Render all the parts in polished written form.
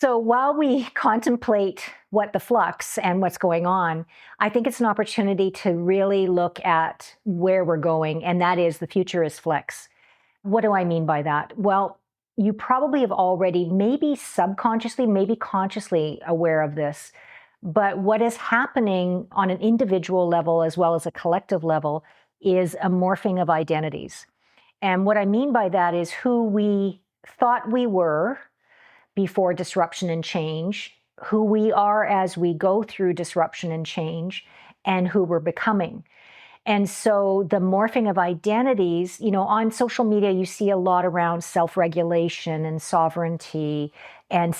So while we contemplate what the flux and what's going on, I think it's an opportunity to really look at where we're going, and that is the future is flux. What do I mean by that? Well, you probably have already, maybe subconsciously, maybe consciously aware of this, but what is happening on an individual level as well as a collective level is a morphing of identities. And what I mean by that is who we thought we were before disruption and change, who we are as we go through disruption and change, and who we're becoming. And so the morphing of identities, on social media, you see a lot around self-regulation and sovereignty and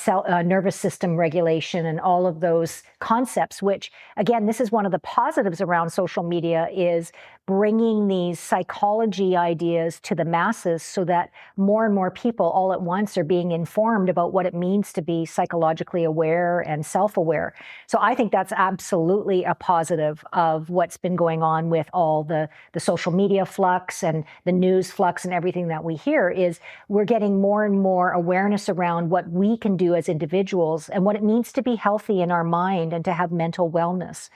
nervous system regulation and all of those concepts, which, again, this is one of the positives around social media, is bringing these psychology ideas to the masses so that more and more people all at once are being informed about what it means to be psychologically aware and self-aware. So I think that's absolutely a positive of what's been going on with all the social media flux and the news flux and everything that we hear, is we're getting more and more awareness around what we can do as individuals and what it means to be healthy in our mind and to have mental wellness.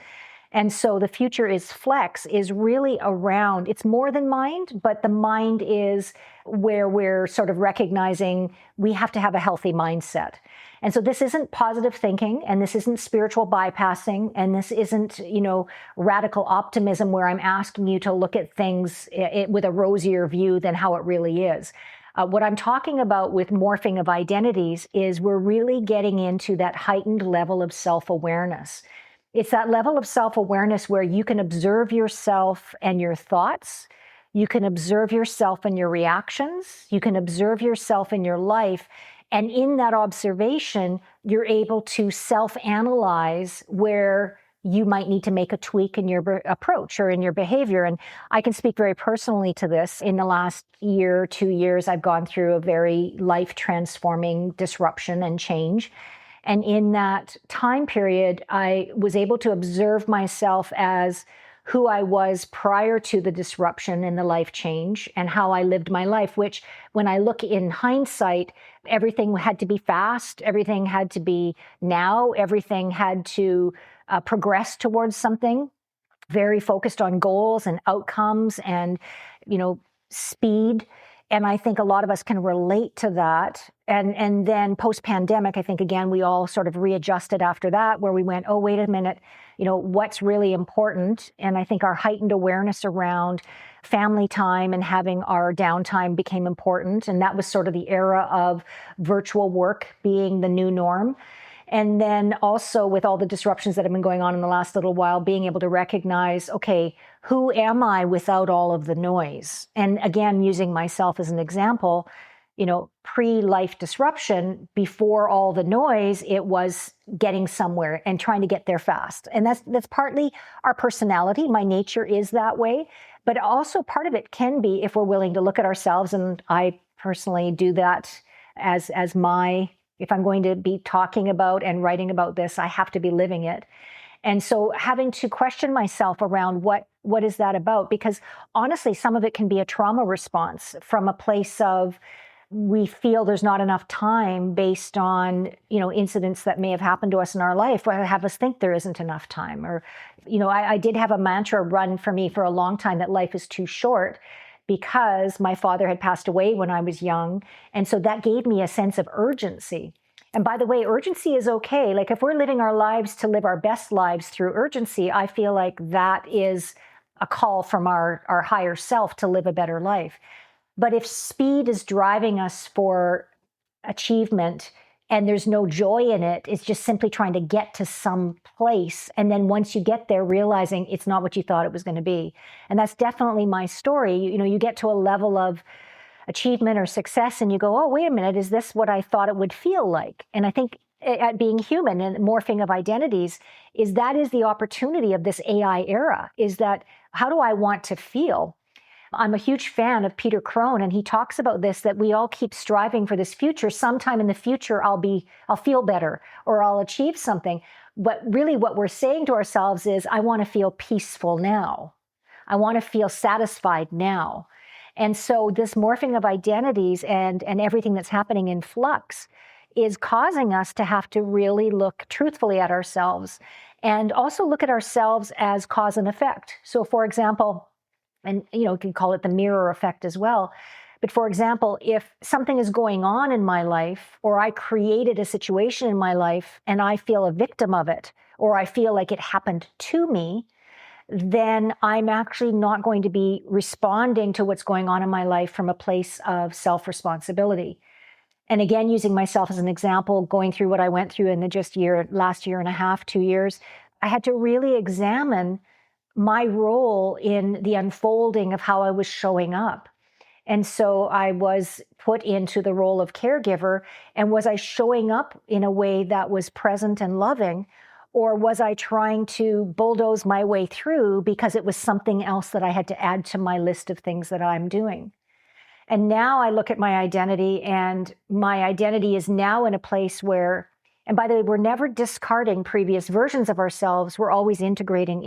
And so the future is flex is really around, it's more than mind, but the mind is where we're sort of recognizing we have to have a healthy mindset. And so this isn't positive thinking, and this isn't spiritual bypassing, and this isn't, radical optimism where I'm asking you to look at things with a rosier view than how it really is. What I'm talking about with morphing of identities is we're really getting into that heightened level of self-awareness. It's that level of self-awareness where you can observe yourself and your thoughts. You can observe yourself and your reactions. You can observe yourself in your life. And in that observation, you're able to self-analyze where you might need to make a tweak in your approach or in your behavior. And I can speak very personally to this. In the last year, 2 years, I've gone through a very life-transforming disruption and change. And in that time period, I was able to observe myself as who I was prior to the disruption and the life change and how I lived my life, which when I look in hindsight, everything had to be fast, everything had to be now, everything had to progress towards something, very focused on goals and outcomes and, speed. And I think a lot of us can relate to that. And then post-pandemic, I think, again, we all sort of readjusted after that, where we went, oh, wait a minute, what's really important? And I think our heightened awareness around family time and having our downtime became important. And that was sort of the era of virtual work being the new norm. And then also with all the disruptions that have been going on in the last little while, being able to recognize, okay, who am I without all of the noise? And again, using myself as an example, pre-life disruption, before all the noise, it was getting somewhere and trying to get there fast. And that's partly our personality. My nature is that way. But also part of it can be if we're willing to look at ourselves. And I personally do that as if I'm going to be talking about and writing about this, I have to be living it. And so having to question myself around what is that about? Because honestly, some of it can be a trauma response from a place of we feel there's not enough time based on, incidents that may have happened to us in our life, or have us think there isn't enough time. Or, I did have a mantra run for me for a long time that life is too short, because my father had passed away when I was young. And so that gave me a sense of urgency. And by the way, urgency is okay. Like if we're living our lives to live our best lives through urgency, I feel like that is a call from our higher self to live a better life. But if speed is driving us for achievement and there's no joy in it, it's just simply trying to get to some place. And then once you get there, realizing it's not what you thought it was going to be. And that's definitely my story. You get to a level of achievement or success and you go, oh, wait a minute, is this what I thought it would feel like? And I think at being human and morphing of identities is the opportunity of this AI era, is that how do I want to feel? I'm a huge fan of Peter Crone, and he talks about this, that we all keep striving for this future. Sometime in the future, I'll feel better or I'll achieve something. But really what we're saying to ourselves is, I want to feel peaceful now. I want to feel satisfied now. And so this morphing of identities and everything that's happening in flux is causing us to have to really look truthfully at ourselves and also look at ourselves as cause and effect. So for example, and you can call it the mirror effect as well. But for example, if something is going on in my life, or I created a situation in my life and I feel a victim of it, or I feel like it happened to me, then I'm actually not going to be responding to what's going on in my life from a place of self-responsibility. And again, using myself as an example, going through what I went through in the last year and a half, 2 years, I had to really examine my role in the unfolding of how I was showing up. And so I was put into the role of caregiver. And was I showing up in a way that was present and loving? Or was I trying to bulldoze my way through because it was something else that I had to add to my list of things that I'm doing? And now I look at my identity, and my identity is now in a place where, and by the way, we're never discarding previous versions of ourselves. We're always integrating.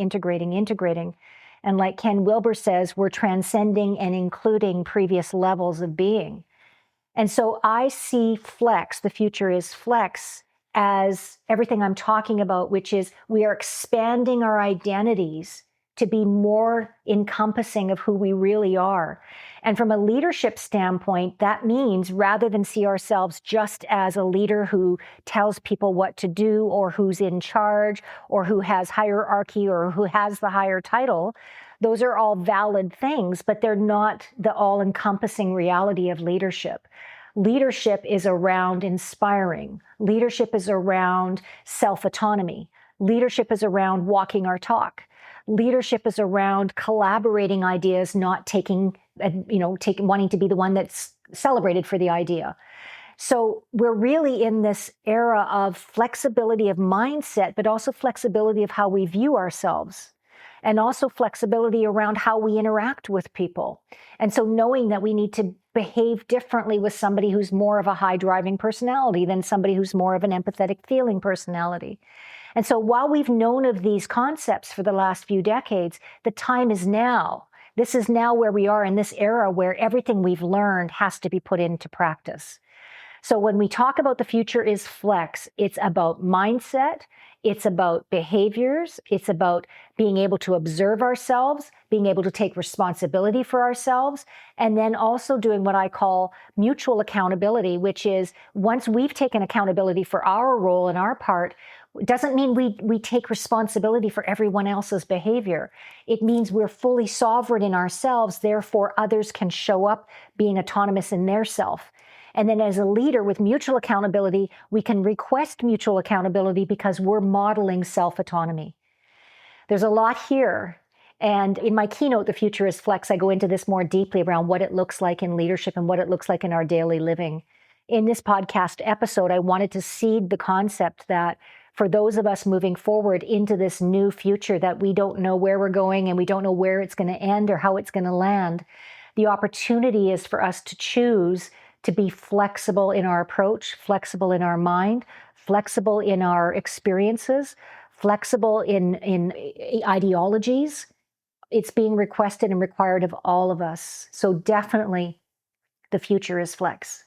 And like Ken Wilber says, we're transcending and including previous levels of being. And so I see flex, the future is flex, as everything I'm talking about, which is we are expanding our identities to be more encompassing of who we really are. And from a leadership standpoint, that means rather than see ourselves just as a leader who tells people what to do, or who's in charge, or who has hierarchy, or who has the higher title, those are all valid things, but they're not the all-encompassing reality of leadership. Leadership is around inspiring. Leadership is around self-autonomy. Leadership is around walking our talk. Leadership is around collaborating ideas, not wanting to be the one that's celebrated for the idea. So we're really in this era of flexibility of mindset, but also flexibility of how we view ourselves, and also flexibility around how we interact with people. And so knowing that we need to behave differently with somebody who's more of a high driving personality than somebody who's more of an empathetic feeling personality. And so while we've known of these concepts for the last few decades, the time is now. This is now where we are in this era where everything we've learned has to be put into practice. So when we talk about the future is flex, it's about mindset, it's about behaviors, it's about being able to observe ourselves, being able to take responsibility for ourselves, and then also doing what I call mutual accountability, which is once we've taken accountability for our role and our part, it doesn't mean we take responsibility for everyone else's behavior. It means we're fully sovereign in ourselves, therefore others can show up being autonomous in their self. And then as a leader with mutual accountability, we can request mutual accountability because we're modeling self-autonomy. There's a lot here. And in my keynote, The Future is Flex, I go into this more deeply around what it looks like in leadership and what it looks like in our daily living. In this podcast episode, I wanted to seed the concept that for those of us moving forward into this new future that we don't know where we're going and we don't know where it's going to end or how it's going to land, the opportunity is for us to choose to be flexible in our approach, flexible in our mind, flexible in our experiences, flexible in ideologies. It's being requested and required of all of us. So definitely the future is flex.